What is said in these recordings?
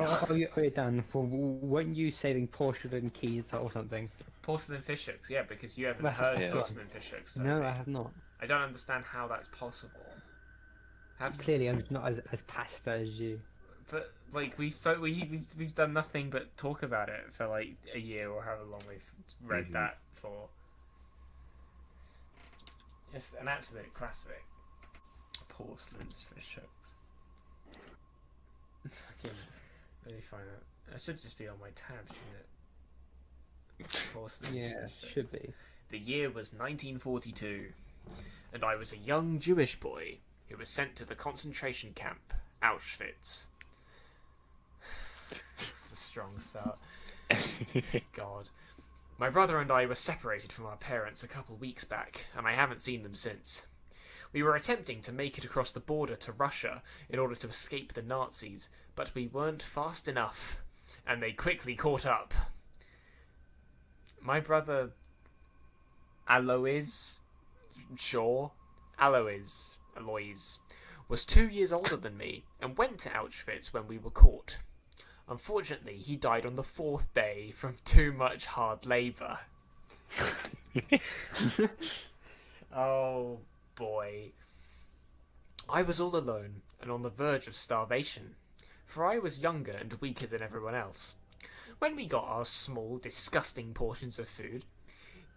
Oh, Dan, weren't you saving porcelain keys or something? Porcelain fishhooks, yeah, because you haven't That's heard Yeah. porcelain fishhooks, No, I Toby. have not. I don't understand how that's possible. Have you? Clearly, I'm not as pasta as you. But like we've done nothing but talk about it for like a year or however long we've read Hmm. that for. Just an absolute classic. Porcelain's fishhooks. Fucking. Let me find that. That should just be on my tab, shouldn't it? Porcelain's Yeah, fishhooks. should be. The year was 1942, and I was a young Jewish boy who was sent to the concentration camp, Auschwitz. It's a strong start. God. My brother and I were separated from our parents a couple weeks back, and I haven't seen them since. We were attempting to make it across the border to Russia in order to escape the Nazis, but we weren't fast enough, and they quickly caught up. My brother Alois, Alois, was 2 years older than me and went to Auschwitz when we were caught. Unfortunately, he died on the fourth day from too much hard labour. Oh boy. I was all alone and on the verge of starvation, for I was younger and weaker than everyone else. When we got our small, disgusting portions of food,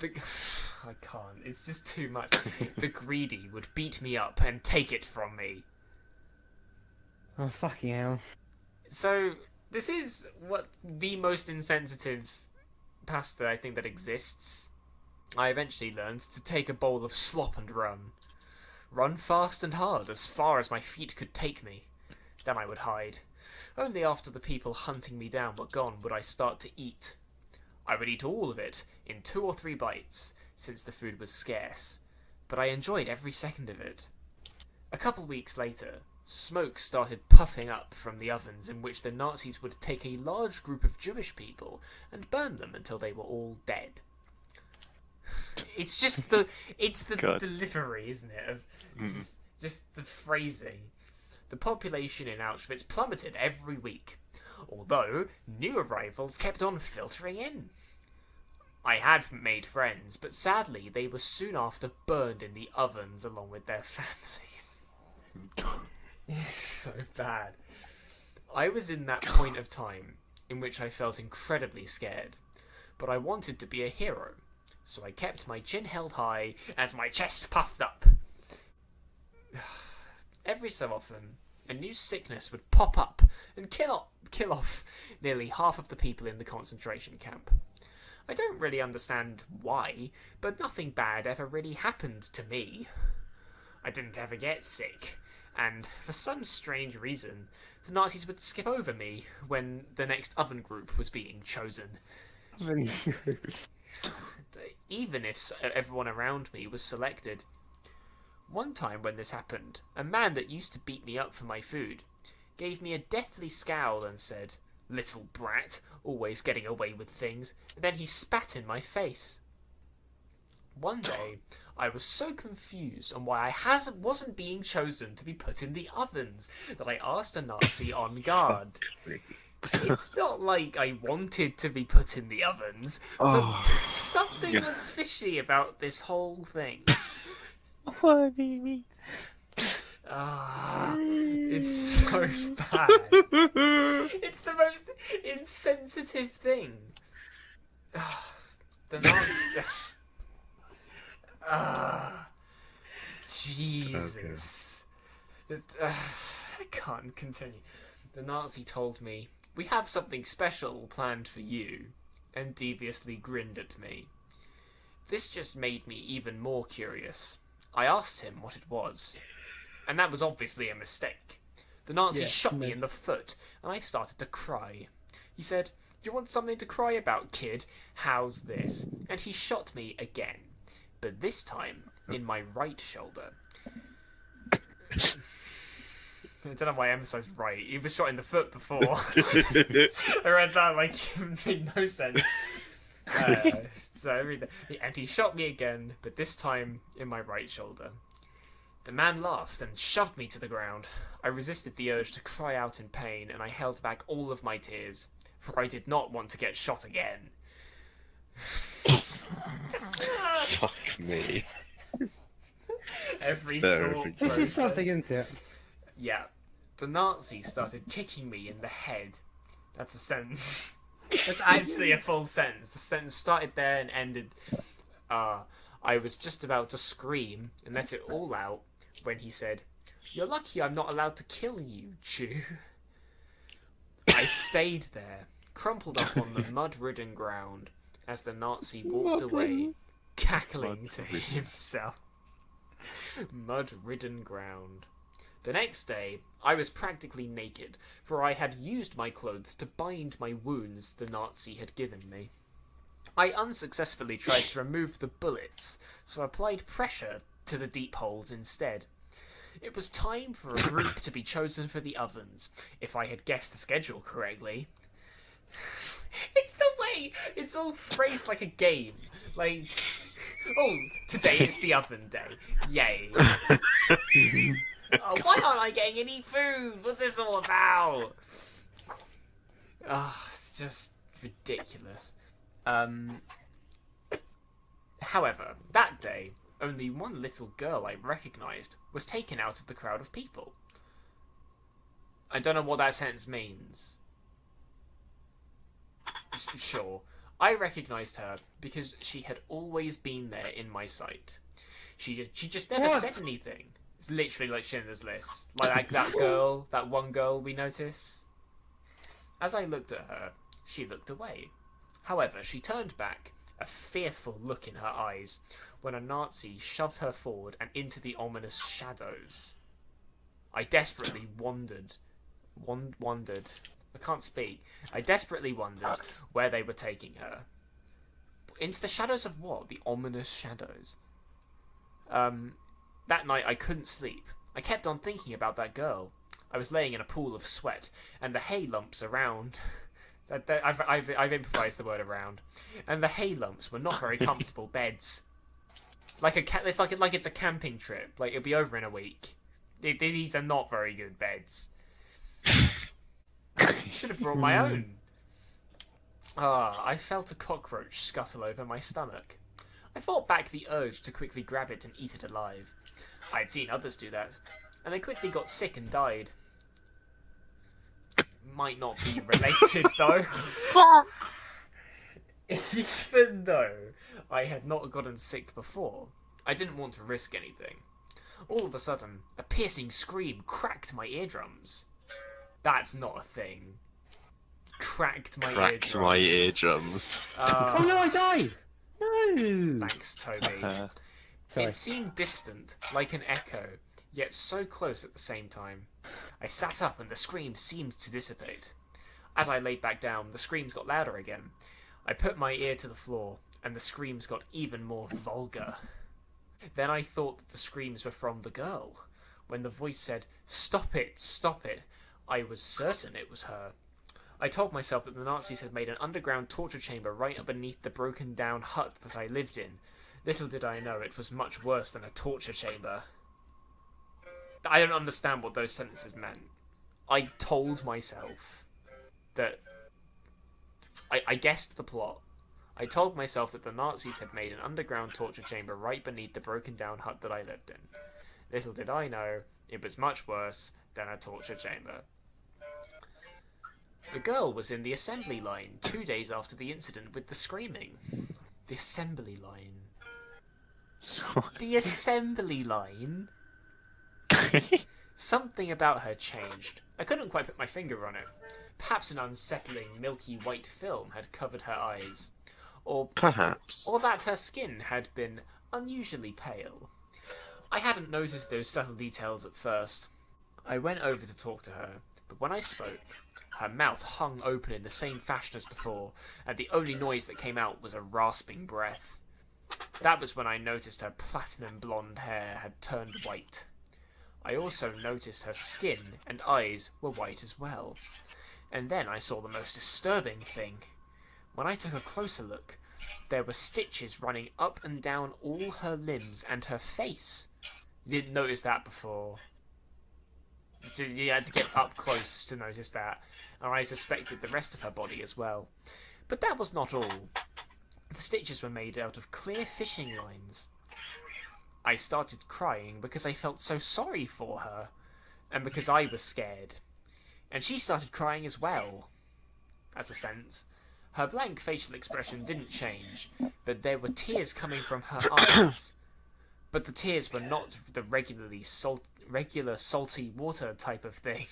I can't, it's just too much. The greedy would beat me up and take it from me. Oh, fucking hell. So, this is what the most insensitive pasta I think that exists. I eventually learned to take a bowl of slop and run. Run fast and hard, as far as my feet could take me. Then I would hide. Only after the people hunting me down were gone would I start to eat. I would eat all of it in 2 or 3 bites, since the food was scarce, but I enjoyed every second of it. A couple weeks later, smoke started puffing up from the ovens in which the Nazis would take a large group of Jewish people and burn them until they were all dead. It's just the God. delivery, isn't it? Of just the phrasing. The population in Auschwitz plummeted every week, although new arrivals kept on filtering in. I had made friends, but sadly they were soon after burned in the ovens along with their families. It's so bad. I was in that point of time in which I felt incredibly scared, but I wanted to be a hero, so I kept my chin held high and my chest puffed up. Every so often, a new sickness would pop up and kill off nearly half of the people in the concentration camp. I don't really understand why, but nothing bad ever really happened to me. I didn't ever get sick, and for some strange reason, the Nazis would skip over me when the next oven group was being chosen. Even if everyone around me was selected. One time when this happened, a man that used to beat me up for my food gave me a deathly scowl and said, "Little brat, always getting away with things," and then he spat in my face. One day, I was so confused on why I wasn't being chosen to be put in the ovens that I asked a Nazi on guard. It's not like I wanted to be put in the ovens, but something was fishy about this whole thing. What do you mean? It's so bad. It's the most insensitive thing. The Nazi... Jesus. I can't continue. The Nazi told me, "We have something special planned for you," and deviously grinned at me. This just made me even more curious. I asked him what it was, and that was obviously a mistake. The Nazi shot me in the foot, and I started to cry. He said, "You want something to cry about, kid? How's this?" And he shot me again, but this time in my right shoulder. I don't know why I emphasised right. He was shot in the foot before. I read that like it made no sense. And he shot me again, but this time in my right shoulder. The man laughed and shoved me to the ground. I resisted the urge to cry out in pain, and I held back all of my tears, for I did not want to get shot again. Fuck me. Every Very thought ridiculous. This is process. something, isn't it? Yeah. The Nazi started kicking me in the head. That's a sentence. That's actually a full sentence. The sentence started there and ended. I was just about to scream and let it all out when he said, "You're lucky I'm not allowed to kill you, Jew." I stayed there, crumpled up on the mud-ridden ground, as the Nazi walked away, cackling to himself. Mud-ridden ground. The next day, I was practically naked, for I had used my clothes to bind my wounds the Nazi had given me. I unsuccessfully tried to remove the bullets, so I applied pressure to the deep holes instead. It was time for a group to be chosen for the ovens, if I had guessed the schedule correctly. It's the way it's all phrased like a game. Like, oh, today is the oven day. Yay. Oh, why aren't I getting any food? What's this all about? It's just ridiculous. However, that day, only one little girl I recognised was taken out of the crowd of people. I don't know what that sentence means. Sure, I recognised her because she had always been there in my sight. She just never said anything. It's literally like Schindler's List. Like that one girl we notice. As I looked at her, she looked away. However, she turned back, a fearful look in her eyes, when a Nazi shoved her forward and into the ominous shadows. I desperately wondered. I can't speak. I desperately wondered where they were taking her. Into the shadows of what? The ominous shadows. That night I couldn't sleep. I kept on thinking about that girl. I was laying in a pool of sweat, and the hay lumps around... I've improvised the word around. And the hay lumps were not very comfortable beds. It's like it's a camping trip. Like, it'll be over in a week. These are not very good beds. Should have brought my own. I felt a cockroach scuttle over my stomach. I fought back the urge to quickly grab it and eat it alive. I had seen others do that, and they quickly got sick and died. Might not be related, though. Even though I had not gotten sick before, I didn't want to risk anything. All of a sudden, a piercing scream cracked my eardrums. That's not a thing. Cracked my eardrums. Oh no, I died! No! Thanks, Toby. Sorry. It seemed distant, like an echo, yet so close at the same time. I sat up and the screams seemed to dissipate. As I laid back down, the screams got louder again. I put my ear to the floor, and the screams got even more vulgar. Then I thought that the screams were from the girl. When the voice said, "Stop it, stop it," I was certain it was her. I told myself that the Nazis had made an underground torture chamber right beneath the broken down hut that I lived in. Little did I know it was much worse than a torture chamber. I don't understand what those sentences meant. I told myself that... I guessed the plot. I told myself that the Nazis had made an underground torture chamber right beneath the broken down hut that I lived in. Little did I know, it was much worse than a torture chamber. The girl was in the assembly line 2 days after the incident with the screaming. The assembly line. The assembly line? Something about her changed. I couldn't quite put my finger on it. Perhaps an unsettling, milky white film had covered her eyes. Or that her skin had been unusually pale. I hadn't noticed those subtle details at first. I went over to talk to her, but when I spoke, her mouth hung open in the same fashion as before, and the only noise that came out was a rasping breath. That was when I noticed her platinum blonde hair had turned white. I also noticed her skin and eyes were white as well. And then I saw the most disturbing thing. When I took a closer look, there were stitches running up and down all her limbs and her face. You didn't notice that before. You had to get up close to notice that, and I suspected the rest of her body as well. But that was not all. The stitches were made out of clear fishing lines. I started crying because I felt so sorry for her, and because I was scared. And she started crying as well. As a sense. Her blank facial expression didn't change, but there were tears coming from her eyes. But the tears were not the regular salty water type of thing.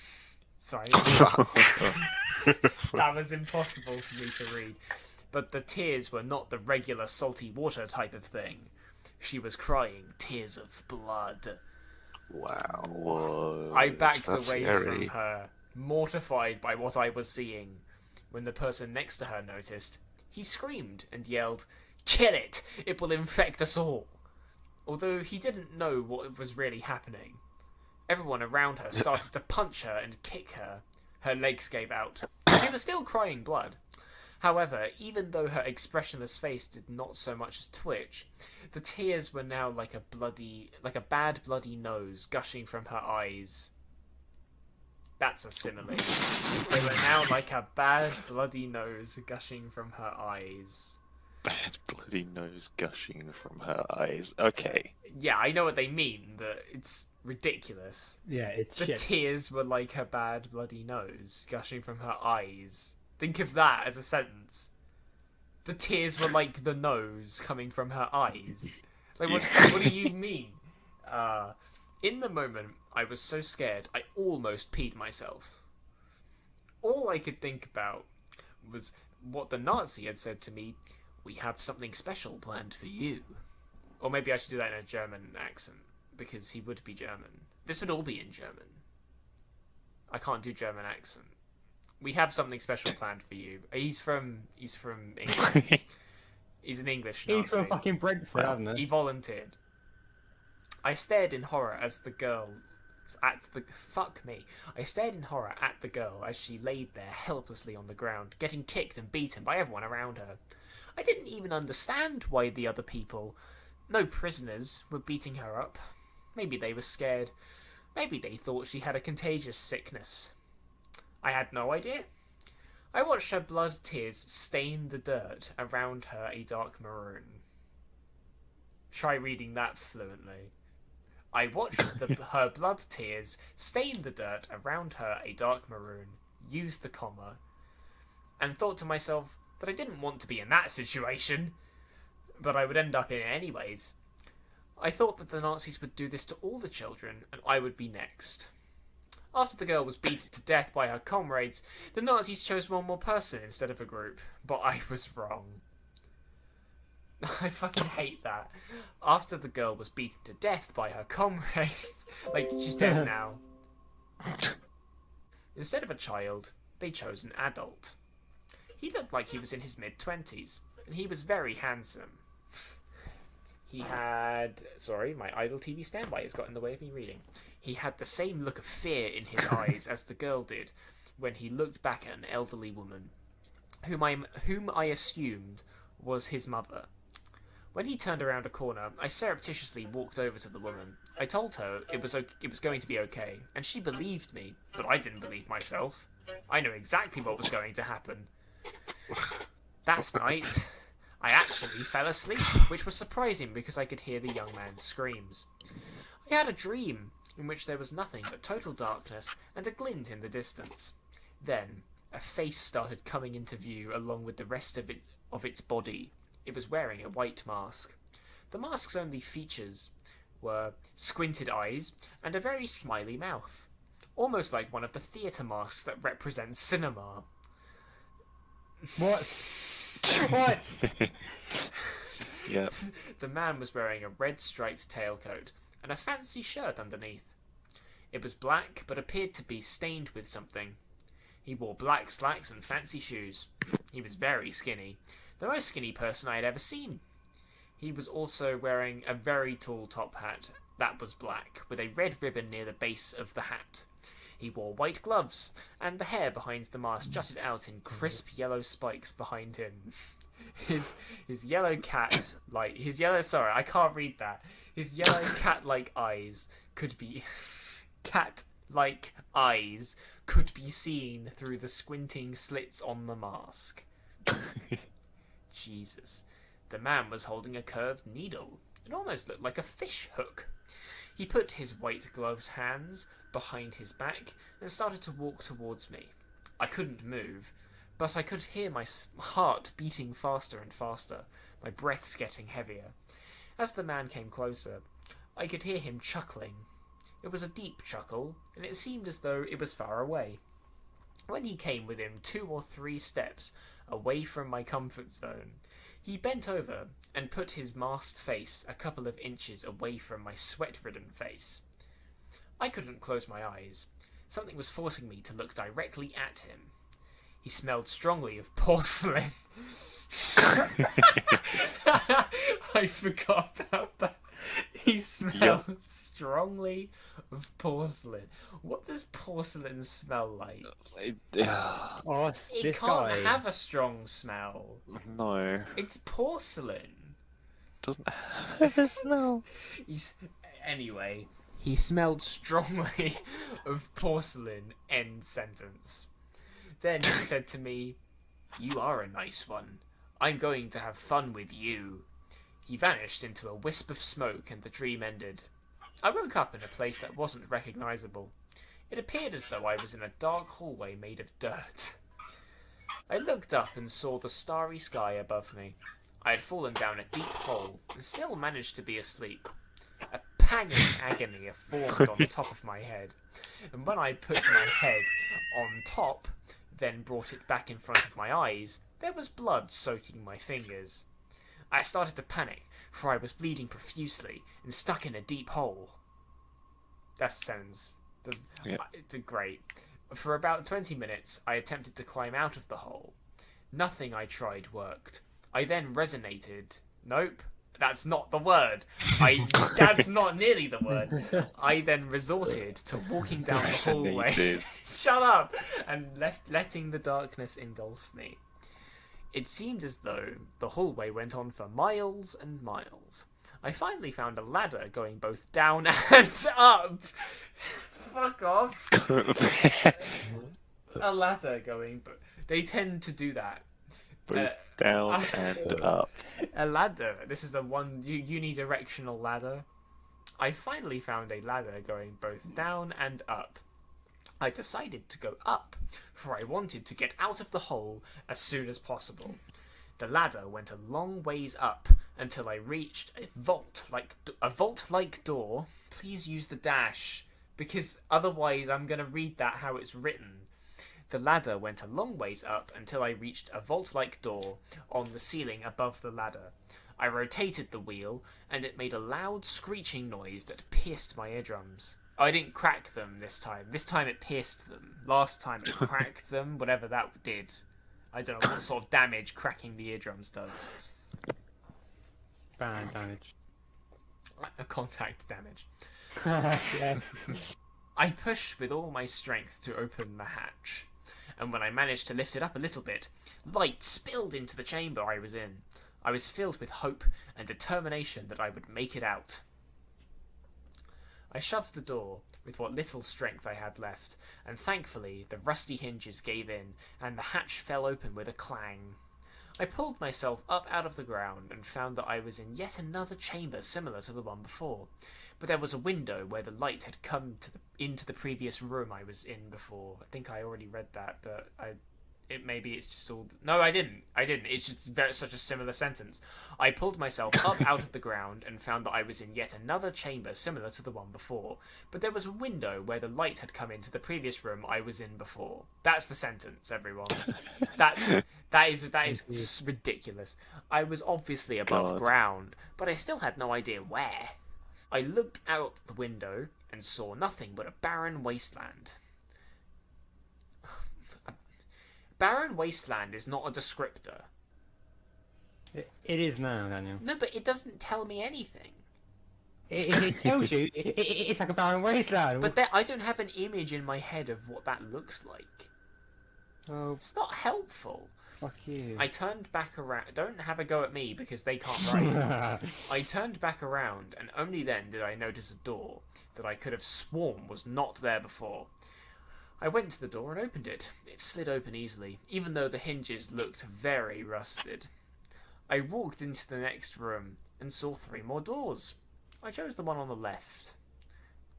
Sorry. That was impossible for me to read. But the tears were not the regular salty water type of thing. She was crying tears of blood. Wow. Whoa, I backed that's away scary. from her, mortified by what I was seeing. When the person next to her noticed, he screamed and yelled, "Kill it! It will infect us all!" Although he didn't know what was really happening. Everyone around her started to punch her and kick her. Her legs gave out. She was still crying blood. However, even though her expressionless face did not so much as twitch, the tears were now like a bad bloody nose gushing from her eyes. That's a simile. They were now like a bad bloody nose gushing from her eyes. Bad bloody nose gushing from her eyes. Okay. Yeah, I know what they mean, but it's ridiculous. Yeah, it's The shit. tears were like her bad bloody nose gushing from her eyes. Think of that as a sentence. The tears were like the nose coming from her eyes. Like, what do you mean? In the moment, I was so scared, I almost peed myself. All I could think about was what the Nazi had said to me, "We have something special planned for you." Or maybe I should do that in a German accent, because he would be German. This would all be in German. I can't do German accent. "We have something special planned for you." He's from England. He's an English Nazi. He's from fucking Brentford, hasn't He he? volunteered. I stared in horror as the girl I stared in horror at the girl as she laid there helplessly on the ground, getting kicked and beaten by everyone around her. I didn't even understand why the other people, no prisoners, were beating her up. Maybe they were scared. Maybe they thought she had a contagious sickness. I had no idea. I watched her blood tears stain the dirt around her a dark maroon. Try reading that fluently. I watched her blood tears stain the dirt around her a dark maroon, used the comma, and thought to myself that I didn't want to be in that situation, but I would end up in it anyways. I thought that the Nazis would do this to all the children, and I would be next. After the girl was beaten to death by her comrades, the Nazis chose one more person instead of a group, but I was wrong. I fucking hate that. After the girl was beaten to death by her comrades, like, she's dead now. Instead of a child, they chose an adult. He looked like he was in his mid-20s, and he was very handsome. He had... Sorry, my idle TV standby has got in the way of me reading. He had the same look of fear in his eyes as the girl did when he looked back at an elderly woman, whom I assumed was his mother. When he turned around a corner, I surreptitiously walked over to the woman. I told her it was going to be okay, and she believed me, but I didn't believe myself. I knew exactly what was going to happen. That night, I actually fell asleep, which was surprising because I could hear the young man's screams. I had a dream in which there was nothing but total darkness and a glint in the distance. Then, a face started coming into view along with the rest of its body. It was wearing a white mask. The mask's only features were squinted eyes and a very smiley mouth, almost like one of the theatre masks that represents cinema. What? What? Yep. The man was wearing a red striped tailcoat and a fancy shirt underneath. It was black, but appeared to be stained with something. He wore black slacks and fancy shoes. He was very skinny, the most skinny person I had ever seen. He was also wearing a very tall top hat that was black, with a red ribbon near the base of the hat. He wore white gloves, and the hair behind the mask jutted out in crisp yellow spikes behind him. his yellow cat like his yellow sorry, I can't read that. His yellow cat-like eyes could be cat-like eyes could be seen through the squinting slits on the mask. Jesus. The man was holding a curved needle. It almost looked like a fish hook. He put his white gloved hands behind his back and started to walk towards me. I couldn't move, but I could hear my heart beating faster and faster, my breaths getting heavier. As the man came closer, I could hear him chuckling. It was a deep chuckle, and it seemed as though it was far away. When he came within 2 or 3 steps away from my comfort zone, he bent over and put his masked face a couple of inches away from my sweat-ridden face. I couldn't close my eyes. Something was forcing me to look directly at him. He smelled strongly of porcelain. I forgot about that. He smelled strongly of porcelain. What does porcelain smell like? Oh, It this can't guy. have a strong smell. No, It's porcelain. doesn't have a smell. Anyway, he smelled strongly of porcelain. End sentence. Then he said to me, "You are a nice one. I'm going to have fun with you." He vanished into a wisp of smoke and the dream ended. I woke up in a place that wasn't recognisable. It appeared as though I was in a dark hallway made of dirt. I looked up and saw the starry sky above me. I had fallen down a deep hole and still managed to be asleep. A pang of agony formed on the top of my head, and when I put my head on top, then brought it back in front of my eyes, there was blood soaking my fingers. I started to panic, for I was bleeding profusely and stuck in a deep hole. That sounds great. For about 20 minutes, I attempted to climb out of the hole. Nothing I tried worked. I then resonated. Nope, that's not the word. That's not nearly the word. I then resorted to walking down the hallway. Resonated. Shut up! And letting the darkness engulf me. It seemed as though the hallway went on for miles and miles. I finally found a ladder going both down and up. Fuck off. A ladder going... They tend to do that. Both down and up. A ladder. This is a unidirectional ladder. I finally found a ladder going both down and up. I decided to go up, for I wanted to get out of the hole as soon as possible. The ladder went a long ways up until I reached a vault-like door. Please use the dash, because otherwise I'm going to read that how it's written. The ladder went a long ways up until I reached a vault-like door on the ceiling above the ladder. I rotated the wheel, and it made a loud screeching noise that pierced my eardrums. I didn't crack them this time. This time it pierced them. Last time it cracked them, whatever that did. I don't know what sort of damage cracking the eardrums does. Bad damage. Contact damage. Yes. I pushed with all my strength to open the hatch, and when I managed to lift it up a little bit, light spilled into the chamber I was in. I was filled with hope and determination that I would make it out. I shoved the door with what little strength I had left, and thankfully the rusty hinges gave in, and the hatch fell open with a clang. I pulled myself up out of the ground and found that I was in yet another chamber similar to the one before, but there was a window where the light had come into the previous room I was in before. I think I already read that, but maybe it's just all... No, I didn't. It's just such a similar sentence. I pulled myself up out of the ground and found that I was in yet another chamber similar to the one before, but there was a window where the light had come into the previous room I was in before. That's the sentence, everyone. That is ridiculous. I was obviously above ground, but I still had no idea where. I looked out the window and saw nothing but a barren wasteland. Barren wasteland is not a descriptor. It is now, Daniel. No, but it doesn't tell me anything. It tells you it's like a barren wasteland. But I don't have an image in my head of what that looks like. Oh, It's not helpful. fuck you. I turned back around. Don't have a go at me because they can't write. I turned back around, and only then did I notice a door that I could have sworn was not there before. I went to the door and opened it. It slid open easily, even though the hinges looked very rusted. I walked into the next room and saw 3 more doors. I chose the one on the left.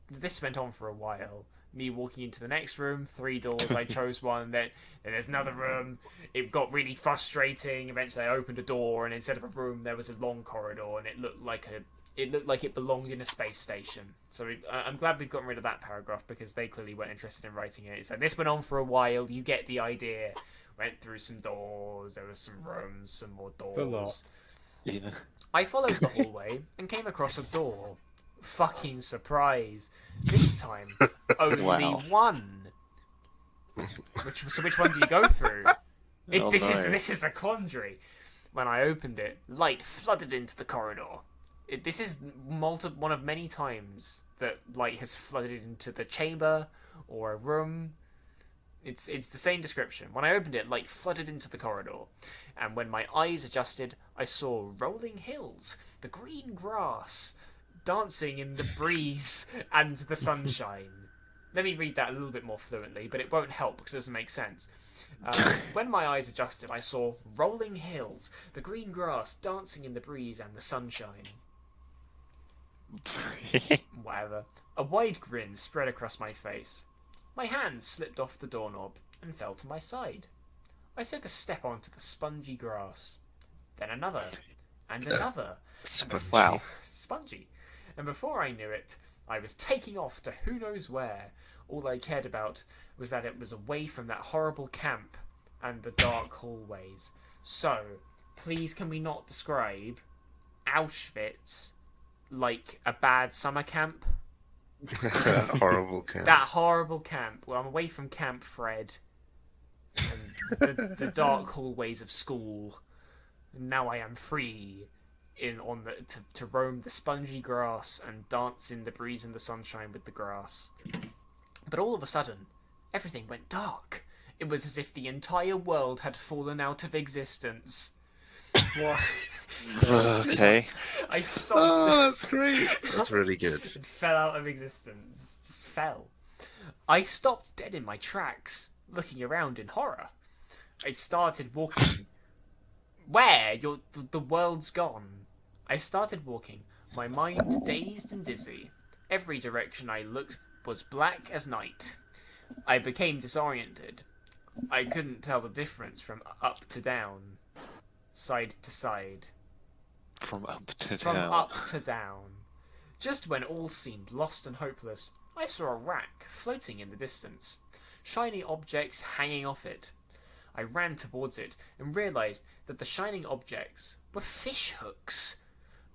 This went on for a while. Me walking into the next room, 3 doors, I chose one, then there's another room. It got really frustrating. Eventually I opened a door, and instead of a room there was a long corridor, and it looked like it belonged in a space station. So I'm glad we've gotten rid of that paragraph, because they clearly weren't interested in writing it. So this went on for a while, you get the idea. Went through some doors, there was some rooms, some more doors. A lot. Yeah. I followed the hallway and came across a door. Fucking surprise. This time, only Wow. one. Which one do you go through? Oh, This no. is a quandary. When I opened it, light flooded into the corridor. This is one of many times that light has flooded into the chamber or a room. It's the same description. When I opened it, light flooded into the corridor, and when my eyes adjusted, I saw rolling hills, the green grass, dancing in the breeze and the sunshine. Let me read that a little bit more fluently, but it won't help because it doesn't make sense. When my eyes adjusted, I saw rolling hills, the green grass dancing in the breeze and the sunshine. Whatever. A wide grin spread across my face. My hand slipped off the doorknob and fell to my side. I took a step onto the spongy grass. Then another. And another. Wow. Spongy. And before I knew it, I was taking off to who knows where. All I cared about was that it was away from that horrible camp and the dark hallways. So, please can we not describe Auschwitz like a bad summer camp? Horrible camp. That horrible camp where I'm away from Camp Fred and the dark hallways of school. Now I am free to roam the spongy grass and dance in the breeze and the sunshine with the grass. But all of a sudden, everything went dark. It was as if the entire world had fallen out of existence. What? Okay. I stopped. Oh, that's great. That's really good. It fell out of existence. Just fell. I stopped dead in my tracks, looking around in horror. I started walking. Where? The world's gone. I started walking, my mind dazed and dizzy. Every direction I looked was black as night. I became disoriented. I couldn't tell the difference from up to down, side to side. From up to From down. up to down. Just when all seemed lost and hopeless, I saw a rack floating in the distance, shiny objects hanging off it. I ran towards it and realized that the shining objects were fishhooks.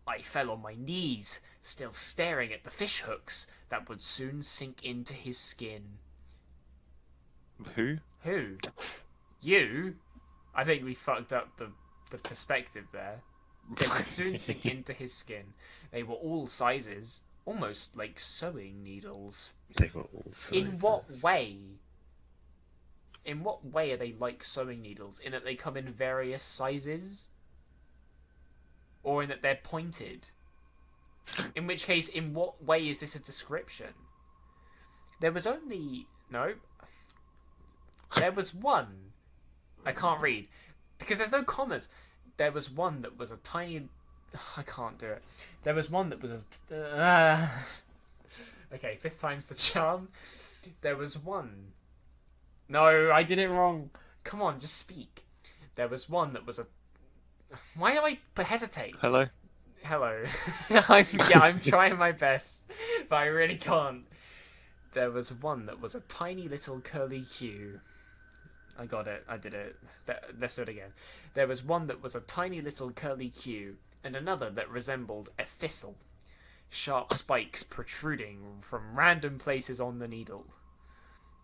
I fell on my knees, still staring at the fishhooks that would soon sink into his skin. Who? Who? You? I think we fucked up the perspective there. They would soon sink into his skin. They were all sizes, almost like sewing needles. They were all In sizes. what way? In what way are they like sewing needles? In that they come in various sizes? Or in that they're pointed? In which case, in what way is this a description? There was only... No. There was one. I can't read. Because there's no commas. There was one that was a tiny... I can't do it. There was one that was a... Okay, 5th time's the charm. There was one... No, I did it wrong. Come on, just speak. There was one that was a... Why do I hesitate? Hello? Hello. I'm trying my best, but I really can't. There was one that was a tiny little curly Q. I got it. I did it. Let's do it again. There was one that was a tiny little curly Q, and another that resembled a thistle. Sharp spikes protruding from random places on the needle.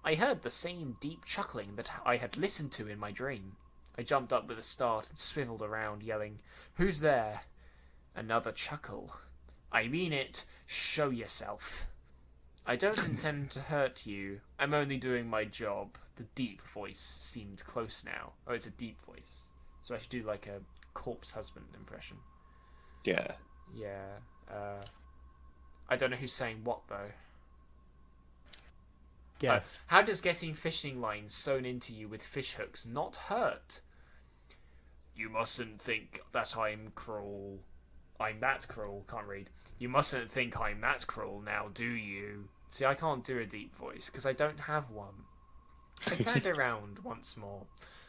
I heard the same deep chuckling that I had listened to in my dream. I jumped up with a start and swiveled around, yelling, "Who's there?" Another chuckle. "I mean it. Show yourself." I don't intend to hurt you. I'm only doing my job. The deep voice seemed close now. Oh, it's a deep voice. So I should do like a corpse husband impression. Yeah. Yeah. I don't know who's saying what though. Yes. How does getting fishing lines sewn into you with fishhooks not hurt? You mustn't think that I'm cruel. I'm that cruel. Can't read. You mustn't think I'm that cruel now, do you? See, I can't do a deep voice because I don't have one. I turned around once more,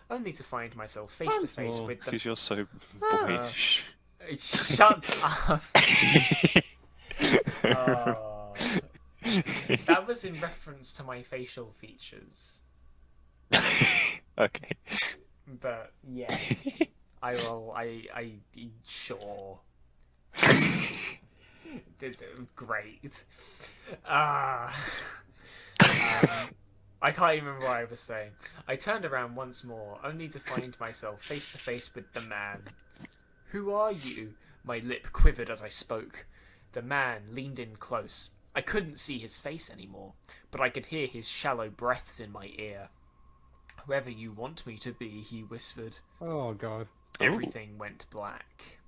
only to find myself face to face with the. Because you're so boyish. Shut up. Oh. That was in reference to my facial features. Okay. But yes, I will. I sure. Great. I can't even remember what I was saying. I turned around once more, only to find myself face to face with the man. Who are you? My lip quivered as I spoke. The man leaned in close. I couldn't see his face anymore, but I could hear his shallow breaths in my ear. Whoever you want me to be, he whispered. Oh god. Everything went black.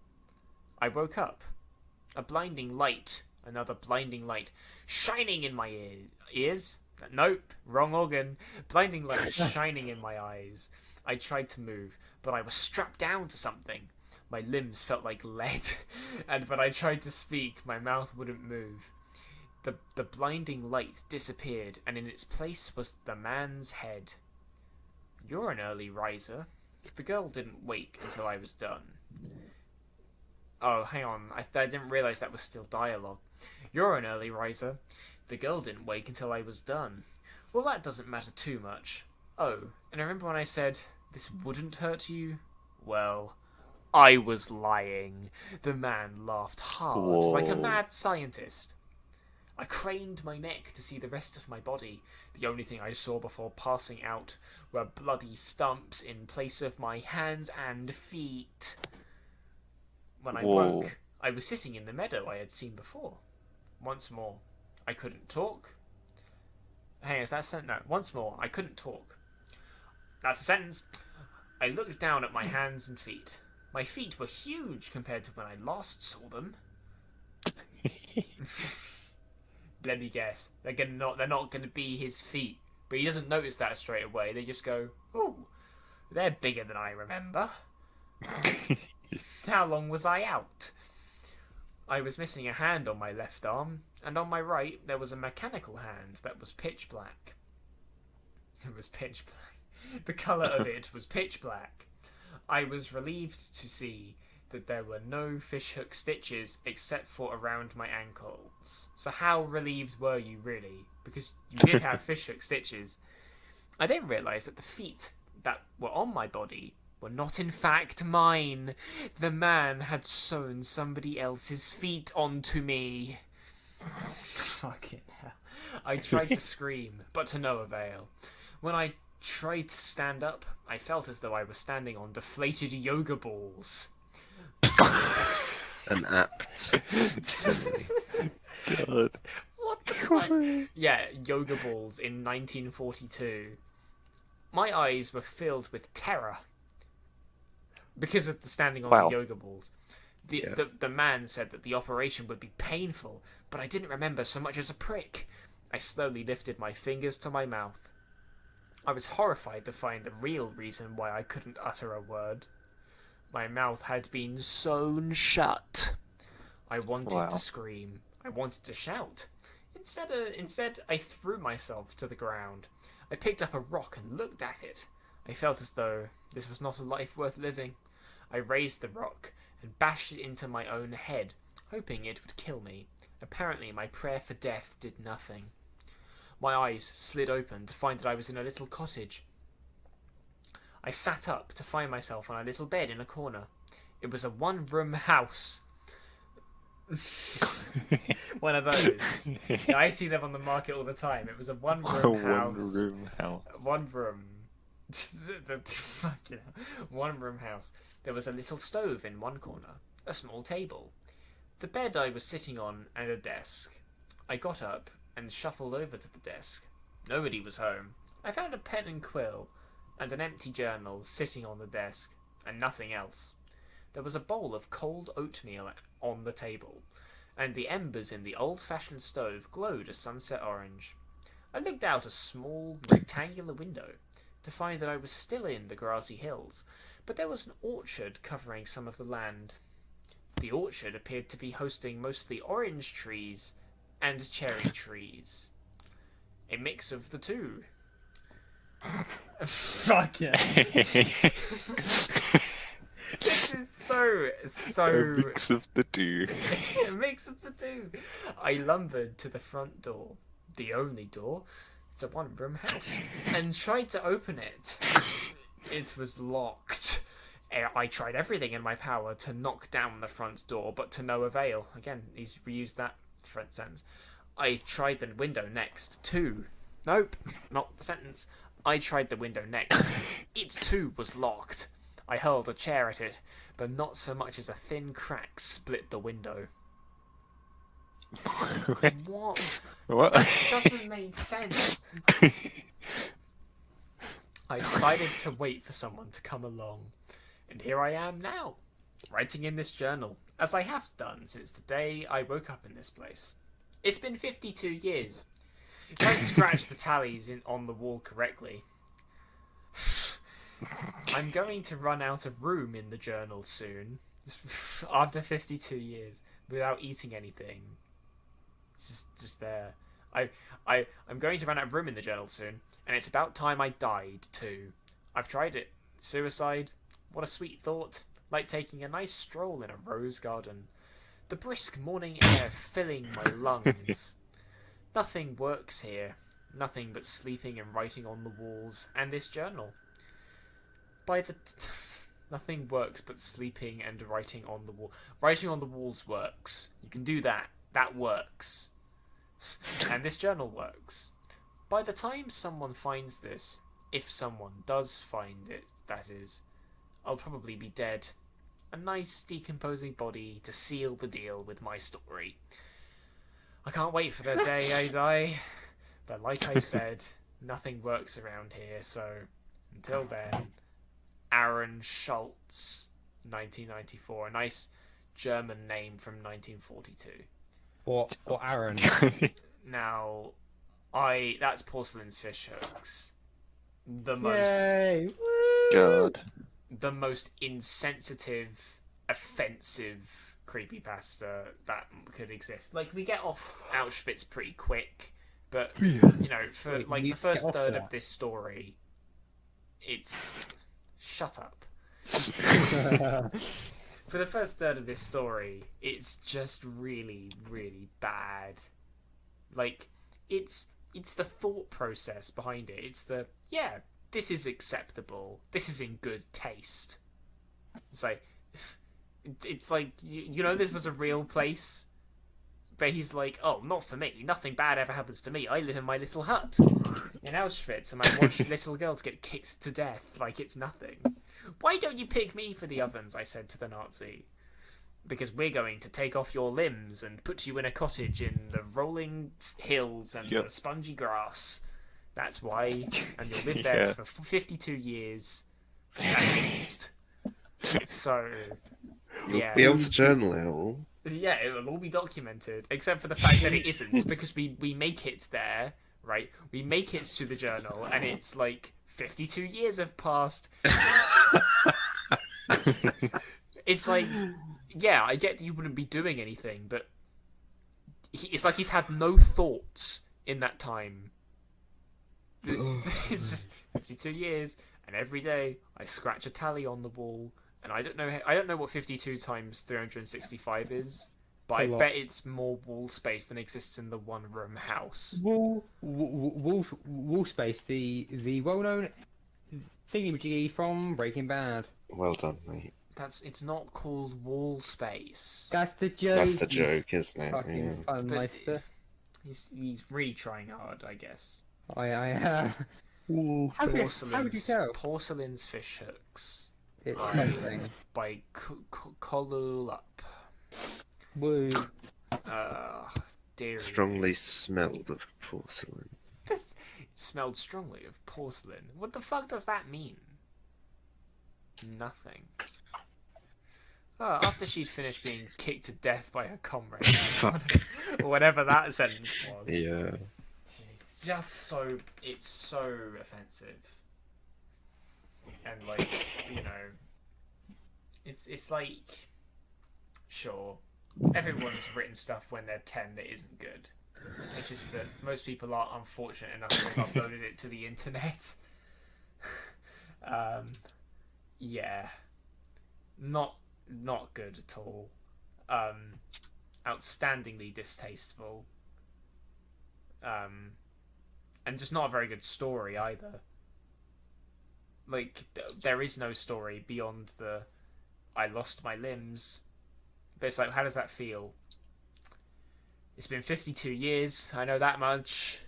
I woke up. A blinding light, another blinding light, shining in my ears. Nope, wrong organ. Blinding light shining in my eyes. I tried to move, but I was strapped down to something. My limbs felt like lead, and when I tried to speak, my mouth wouldn't move. The blinding light disappeared, and in its place was the man's head. You're an early riser. The girl didn't wake until I was done. Oh, hang on. I didn't realise that was still dialogue. You're an early riser. The girl didn't wake until I was done. Well, that doesn't matter too much. Oh, and remember when I said, this wouldn't hurt you? Well, I was lying. The man laughed hard, Whoa. like a mad scientist. I craned my neck to see the rest of my body. The only thing I saw before passing out were bloody stumps in place of my hands and feet. When I Whoa. woke, I was sitting in the meadow I had seen before. Once more, I couldn't talk. Hey, is that a sentence? No, once more, I couldn't talk. That's a sentence. I looked down at my hands and feet. My feet were huge compared to when I last saw them. Let me guess. They're not gonna be his feet. But he doesn't notice that straight away. They just go, "Ooh, they're bigger than I remember." How long was I out? I was missing a hand on my left arm, and on my right there was a mechanical hand that was pitch black. It was pitch black. The colour of it was pitch black. I was relieved to see that there were no fishhook stitches except for around my ankles. So how relieved were you really? Because you did have fishhook stitches. I didn't realise that the feet that were on my body were not in fact mine. The man had sewn somebody else's feet onto me. Fucking hell. I tried to scream, but to no avail. When I tried to stand up, I felt as though I was standing on deflated yoga balls. An apt simile. God. What the fuck? Yeah, yoga balls in 1942. My eyes were filled with terror because of the standing on Wow. the yoga balls. The man said that the operation would be painful, but I didn't remember so much as a prick. I slowly lifted my fingers to my mouth. I was horrified to find the real reason why I couldn't utter a word. My mouth had been sewn shut. I wanted to scream. I wanted to shout. Instead, I threw myself to the ground. I picked up a rock and looked at it. I felt as though this was not a life worth living. I raised the rock and bashed it into my own head, hoping it would kill me. Apparently, my prayer for death did nothing. My eyes slid open to find that I was in a little cottage. I sat up to find myself on a little bed in a corner. It was a one-room house. One of those. Yeah, I see them on the market all the time. It was a one-room house. One-room house. One room. Fucking hell. One room house. There was a little stove in one corner, a small table, the bed I was sitting on, and a desk. I got up and shuffled over to the desk. Nobody was home. I found a pen and quill and an empty journal sitting on the desk, and nothing else. There was a bowl of cold oatmeal on the table, and the embers in the old-fashioned stove glowed a sunset orange. I looked out a small, rectangular window to find that I was still in the grassy hills, but there was an orchard covering some of the land. The orchard appeared to be hosting mostly orange trees and cherry trees. A mix of the two. Fuck yeah. This is so... A mix of the two. A mix of the two. I lumbered to the front door, the only door. It's a one-room house, and tried to open it. It was locked. I tried everything in my power to knock down the front door, but to no avail. Again, he's reused that front sentence. I tried the window next, too. Nope, not the sentence. I tried the window next. It, too, was locked. I hurled a chair at it, but not so much as a thin crack split the window. What? What? That doesn't make sense. I decided to wait for someone to come along, and here I am now, writing in this journal, as I have done since the day I woke up in this place. It's been 52 years. If I scratch the tallies on the wall correctly, I'm going to run out of room in the journal soon, after 52 years, without eating anything. It's just there. I'm going to run out of room in the journal soon, and it's about time I died, too. I've tried it. Suicide? What a sweet thought. Like taking a nice stroll in a rose garden. The brisk morning air filling my lungs. Nothing works here. Nothing but sleeping and writing on the walls, and this journal. Nothing works but sleeping and writing on the wall. Writing on the walls works. You can do that. That works. And this journal works. By the time someone finds this, if someone does find it, that is, I'll probably be dead. A nice decomposing body to seal the deal with my story. I can't wait for the day I die. But like I said, nothing works around here, so until then, Aaron Schultz, 1994. A nice German name from 1942. For Aaron. Now, that's Porcelain's Fishhooks. Yay! God. The most insensitive, offensive creepypasta that could exist. Like, we get off Auschwitz pretty quick, but, you know, for Wait, like you the first get off to third of that? this story, it's... Shut up. For the first third of this story, it's just really, really bad. Like, it's the thought process behind it. It's the, yeah, this is acceptable. This is in good taste. It's like, you know, this was a real place. But he's like, oh, not for me. Nothing bad ever happens to me. I live in my little hut in Auschwitz, and I watch little girls get kicked to death like it's nothing. Why don't you pick me for the ovens, I said to the Nazi. Because we're going to take off your limbs and put you in a cottage in the rolling hills and the spongy grass. That's why. And you'll live there for 52 years, at least. So, yeah. Be able to journal it all. Yeah, it will all be documented, except for the fact that it isn't, because we make it there, right? We make it to the journal, and it's like 52 years have passed. It's like, yeah, I get that you wouldn't be doing anything, but it's like he's had no thoughts in that time. It's just 52 years, and every day I scratch a tally on the wall. And I don't know what 52 times 365 is, but I bet it's more wall space than exists in the one-room house. Wall space, the well-known thingamajiggy from Breaking Bad. Well done, mate. It's not called wall space. That's the joke. That's the joke, isn't it? Fucking Yeah. fun, But Meister. he's really trying hard, I guess. How would you tell? Porcelain's Fishhooks. It's something. By Kolulup. Woo. dairy. Strongly smelled of porcelain. It smelled strongly of porcelain. What the fuck does that mean? Nothing. Oh, after she'd finished being kicked to death by her comrade. Fuck. Whatever that sentence was. Yeah. It's just so... It's so offensive. And, like, you know... It's like... Sure. Everyone's written stuff when they're 10 that isn't good. It's just that most people are unfortunate enough to have uploaded it to the internet. Yeah. Not good at all. Outstandingly distasteful. And just not a very good story either. Like, there is no story beyond the I lost my limbs. But it's like, how does that feel? It's been 52 years, I know that much.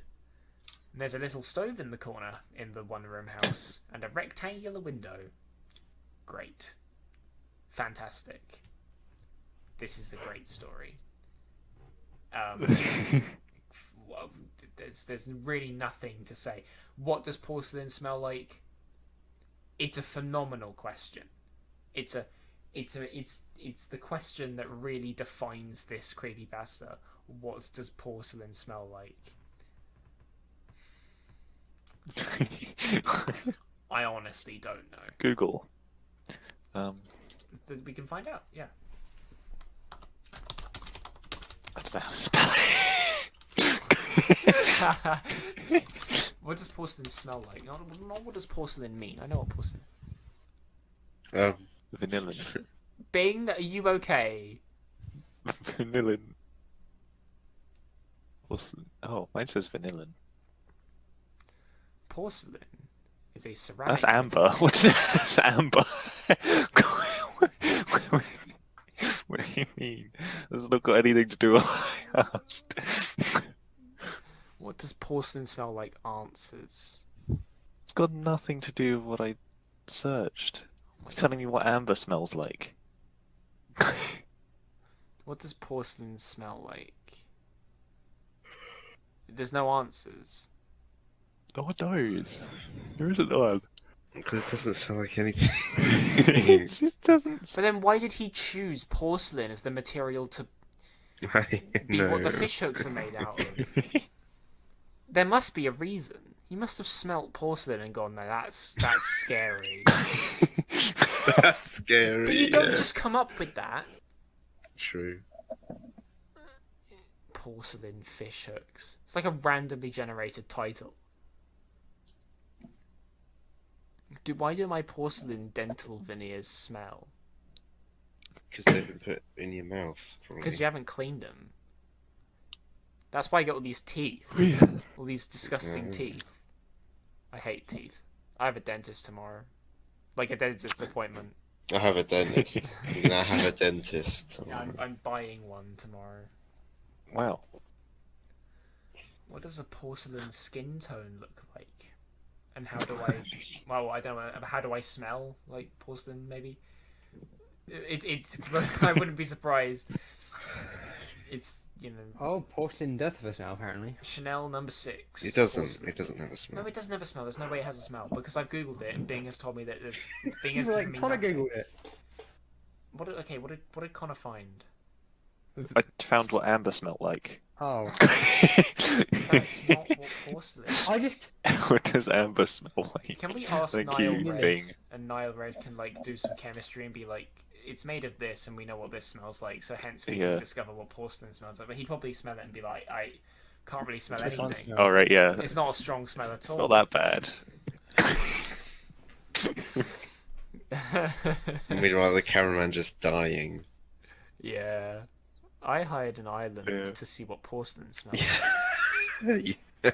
And there's a little stove in the corner in the one-room house, and a rectangular window. Great. Fantastic. This is a great story. Well, there's really nothing to say. What does porcelain smell like? It's a phenomenal question. It's the question that really defines this creepypasta. What does porcelain smell like? I honestly don't know. Google. We can find out, yeah. I don't know how to spell it. What does porcelain smell like? Not what does porcelain mean? I know what porcelain... Vanillin. Bing, are you okay? Vanillin. Oh, mine says vanillin. Porcelain is a ceramic... That's amber. What's this? Amber. What do you mean? That's not got anything to do with what I asked. What does porcelain smell like? Answers. It's got nothing to do with what I searched. It's telling me what amber smells like. What does porcelain smell like? There's no answers. No one knows. There isn't one. Because it doesn't smell like anything. It doesn't. But then why did he choose porcelain as the material to be No. what the fishhooks are made out of? There must be a reason. He must have smelt porcelain and gone, no, that's scary. That's scary. But you don't just come up with that. True. Porcelain fishhooks. It's like a randomly generated title. Why do my porcelain dental veneers smell? Because they've been put in your mouth. Because you haven't cleaned them. That's why I get all these teeth. All these disgusting teeth. I hate teeth. I have a dentist tomorrow. Like a dentist appointment. I have a dentist. I'm gonna have a dentist. Yeah, I'm buying one tomorrow. Wow. What does a porcelain skin tone look like? And how do I... Well, I don't know. How do I smell like porcelain, maybe? It's I wouldn't be surprised. It's, you know... Oh, porcelain does have a smell, apparently. Chanel number 6. It doesn't. Porcelain. It doesn't have a smell. No, it doesn't have a smell. There's no way it has a smell. Because I've googled it and Bing has told me that there's... Bing has You were given me like, Connor nothing. googled it. What did Connor find? I found what amber smelled like. Oh. That's not what porcelain is. I just... What does amber smell like? Can we ask Thank Niall you, Red? Bing. And Niall Red can like do some chemistry and be like, it's made of this and we know what this smells like, so hence we Yeah. can discover what porcelain smells like. But he'd probably smell it and be like, I can't really smell I can't anything. smell. Oh, right, yeah. It's not a strong smell at It's all. not that bad. Meanwhile, the cameraman just dying. Yeah. I hired an island Yeah. to see what porcelain smells Yeah.